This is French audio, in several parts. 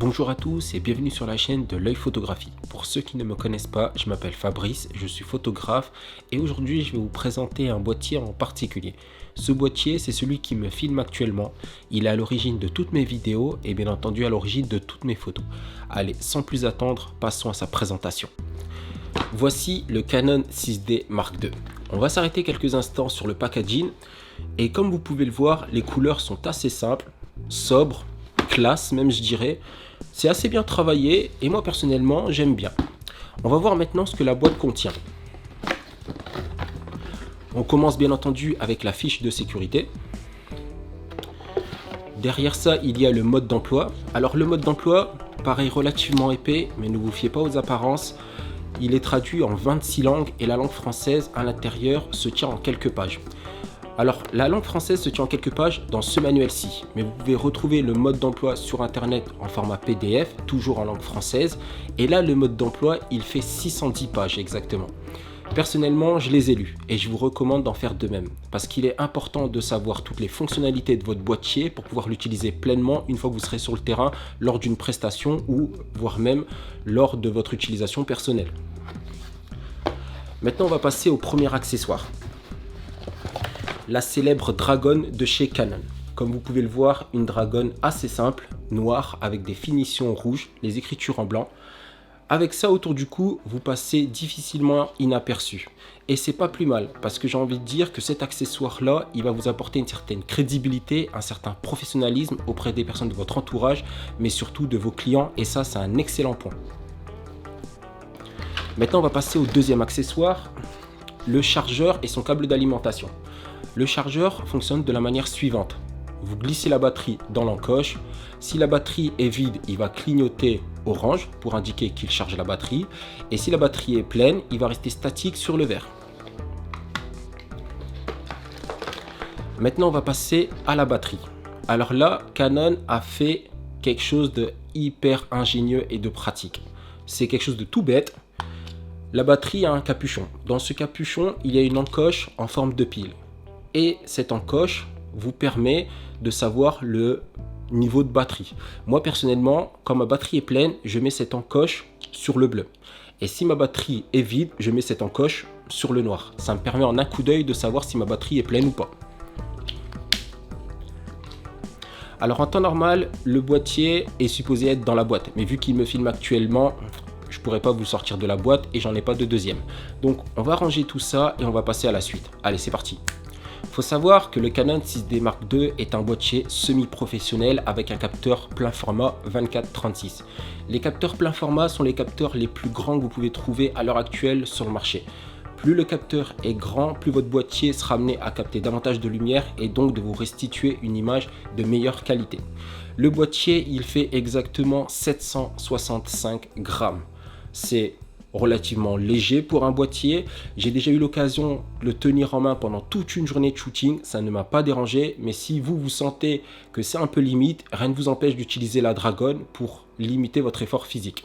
Bonjour à tous et bienvenue sur la chaîne de l'œil photographie. Pour ceux qui ne me connaissent pas, je m'appelle Fabrice, je suis photographe et aujourd'hui je vais vous présenter un boîtier en particulier. Ce boîtier, c'est celui qui me filme actuellement. Il est à l'origine de toutes mes vidéos et bien entendu à l'origine de toutes mes photos. Allez, sans plus attendre, passons à sa présentation. Voici le Canon 6D Mark II. On va s'arrêter quelques instants sur le packaging et comme vous pouvez le voir, les couleurs sont assez simples, sobres, classe même je dirais. C'est assez bien travaillé et moi personnellement j'aime bien. On va voir maintenant ce que la boîte contient. On commence bien entendu avec la fiche de sécurité. Derrière ça il y a le mode d'emploi. Alors le mode d'emploi paraît relativement épais mais ne vous fiez pas aux apparences. Il est traduit en 26 langues et la langue française à l'intérieur se tient en quelques pages. Alors, la langue française se tient en quelques pages dans ce manuel-ci, mais vous pouvez retrouver le mode d'emploi sur internet en format PDF, toujours en langue française, et là, le mode d'emploi, il fait 610 pages exactement. Personnellement, je les ai lus, et je vous recommande d'en faire de même, parce qu'il est important de savoir toutes les fonctionnalités de votre boîtier pour pouvoir l'utiliser pleinement une fois que vous serez sur le terrain lors d'une prestation ou voire même lors de votre utilisation personnelle. Maintenant, on va passer au premier accessoire. La célèbre Dragon de chez Canon. Comme vous pouvez le voir, une Dragon assez simple, noire, avec des finitions rouges, les écritures en blanc. Avec ça autour du cou, vous passez difficilement inaperçu. Et c'est pas plus mal, parce que j'ai envie de dire que cet accessoire-là, il va vous apporter une certaine crédibilité, un certain professionnalisme auprès des personnes de votre entourage, mais surtout de vos clients, et ça, c'est un excellent point. Maintenant, on va passer au deuxième accessoire, le chargeur et son câble d'alimentation. Le chargeur fonctionne de la manière suivante. Vous glissez la batterie dans l'encoche. Si la batterie est vide, il va clignoter orange pour indiquer qu'il charge la batterie. Et si la batterie est pleine, il va rester statique sur le verre. Maintenant, on va passer à la batterie. Alors là, Canon a fait quelque chose de hyper ingénieux et de pratique. C'est quelque chose de tout bête. La batterie a un capuchon. Dans ce capuchon, il y a une encoche en forme de pile. Et cette encoche vous permet de savoir le niveau de batterie. Moi personnellement, quand ma batterie est pleine, je mets cette encoche sur le bleu. Et si ma batterie est vide, je mets cette encoche sur le noir. Ça me permet en un coup d'œil de savoir si ma batterie est pleine ou pas. Alors en temps normal, le boîtier est supposé être dans la boîte. Mais vu qu'il me filme actuellement, je ne pourrais pas vous sortir de la boîte et j'en ai pas de deuxième. Donc on va ranger tout ça et on va passer à la suite. Allez, c'est parti. Il faut savoir que le Canon 6D Mark II est un boîtier semi-professionnel avec un capteur plein format 24-36. Les capteurs plein format sont les capteurs les plus grands que vous pouvez trouver à l'heure actuelle sur le marché. Plus le capteur est grand, plus votre boîtier sera amené à capter davantage de lumière et donc de vous restituer une image de meilleure qualité. Le boîtier, il fait exactement 765 grammes. C'est relativement léger pour un boîtier. J'ai déjà eu l'occasion de le tenir en main pendant toute une journée de shooting, ça ne m'a pas dérangé, mais si vous sentez que c'est un peu limite, rien ne vous empêche d'utiliser la Dragon pour limiter votre effort physique.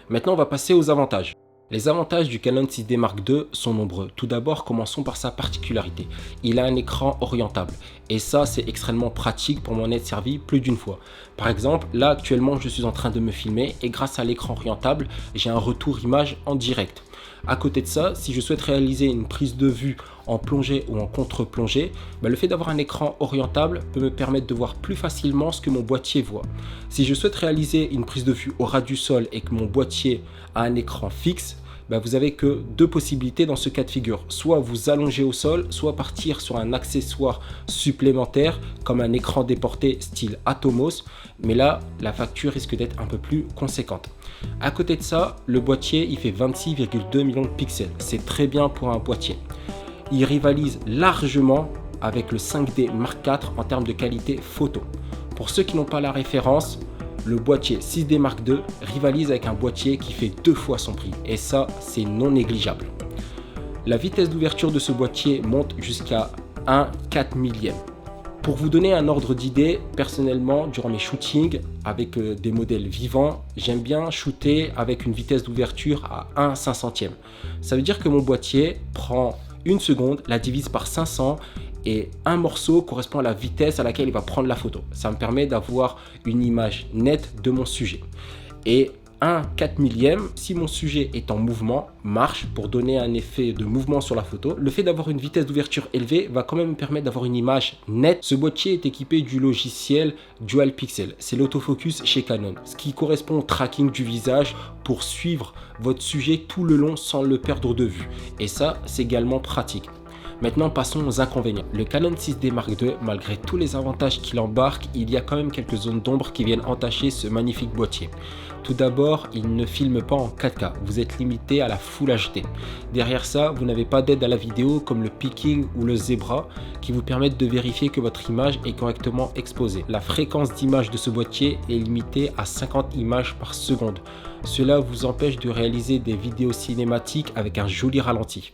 Maintenant, on va passer aux avantages. Les avantages du Canon 6D Mark II sont nombreux. Tout d'abord, commençons par sa particularité. Il a un écran orientable et ça, c'est extrêmement pratique pour m'en être servi plus d'une fois. Par exemple, là actuellement, je suis en train de me filmer et grâce à l'écran orientable, j'ai un retour image en direct. À côté de ça, si je souhaite réaliser une prise de vue en plongée ou en contre-plongée, le fait d'avoir un écran orientable peut me permettre de voir plus facilement ce que mon boîtier voit. Si je souhaite réaliser une prise de vue au ras du sol et que mon boîtier a un écran fixe, vous avez que deux possibilités dans ce cas de figure. Soit vous allongez au sol, soit partir sur un accessoire supplémentaire comme un écran déporté style Atomos. Mais là, la facture risque d'être un peu plus conséquente. À côté de ça, le boîtier il fait 26,2 millions de pixels. C'est très bien pour un boîtier. Il rivalise largement avec le 5D Mark IV en termes de qualité photo. Pour ceux qui n'ont pas la référence, le boîtier 6D Mark II rivalise avec un boîtier qui fait 2 fois son prix et ça c'est non négligeable. La vitesse d'ouverture de ce boîtier monte jusqu'à 1/4 millième. Pour vous donner un ordre d'idée, personnellement durant mes shootings avec des modèles vivants, j'aime bien shooter avec une vitesse d'ouverture à 1/500e. Ça veut dire que mon boîtier prend 1 seconde, la divise par 500 et un morceau correspond à la vitesse à laquelle il va prendre la photo. Ça me permet d'avoir une image nette de mon sujet. Et un 4 millième, si mon sujet est en mouvement, marche pour donner un effet de mouvement sur la photo. Le fait d'avoir une vitesse d'ouverture élevée va quand même me permettre d'avoir une image nette. Ce boîtier est équipé du logiciel Dual Pixel. C'est l'autofocus chez Canon, ce qui correspond au tracking du visage pour suivre votre sujet tout le long sans le perdre de vue. Et ça, c'est également pratique. Maintenant, passons aux inconvénients. Le Canon 6D Mark II, malgré tous les avantages qu'il embarque, il y a quand même quelques zones d'ombre qui viennent entacher ce magnifique boîtier. Tout d'abord, il ne filme pas en 4K, vous êtes limité à la Full HD. Derrière ça, vous n'avez pas d'aide à la vidéo comme le peaking ou le zebra qui vous permettent de vérifier que votre image est correctement exposée. La fréquence d'image de ce boîtier est limitée à 50 images par seconde. Cela vous empêche de réaliser des vidéos cinématiques avec un joli ralenti.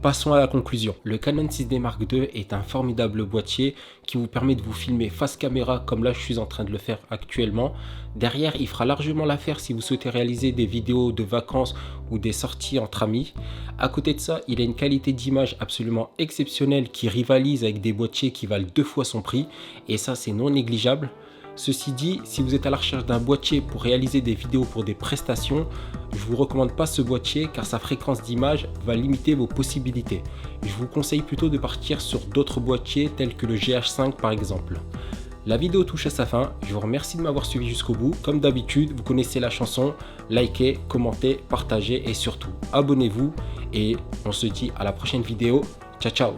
Passons à la conclusion. Le Canon 6D Mark II est un formidable boîtier qui vous permet de vous filmer face caméra comme là je suis en train de le faire actuellement. Derrière, il fera largement l'affaire si vous souhaitez réaliser des vidéos de vacances ou des sorties entre amis. À côté de ça, il a une qualité d'image absolument exceptionnelle qui rivalise avec des boîtiers qui valent 2 fois son prix et ça c'est non négligeable. Ceci dit, si vous êtes à la recherche d'un boîtier pour réaliser des vidéos pour des prestations, je ne vous recommande pas ce boîtier car sa fréquence d'image va limiter vos possibilités. Je vous conseille plutôt de partir sur d'autres boîtiers tels que le GH5 par exemple. La vidéo touche à sa fin, je vous remercie de m'avoir suivi jusqu'au bout. Comme d'habitude, vous connaissez la chanson, likez, commentez, partagez et surtout abonnez-vous. Et on se dit à la prochaine vidéo. Ciao ciao.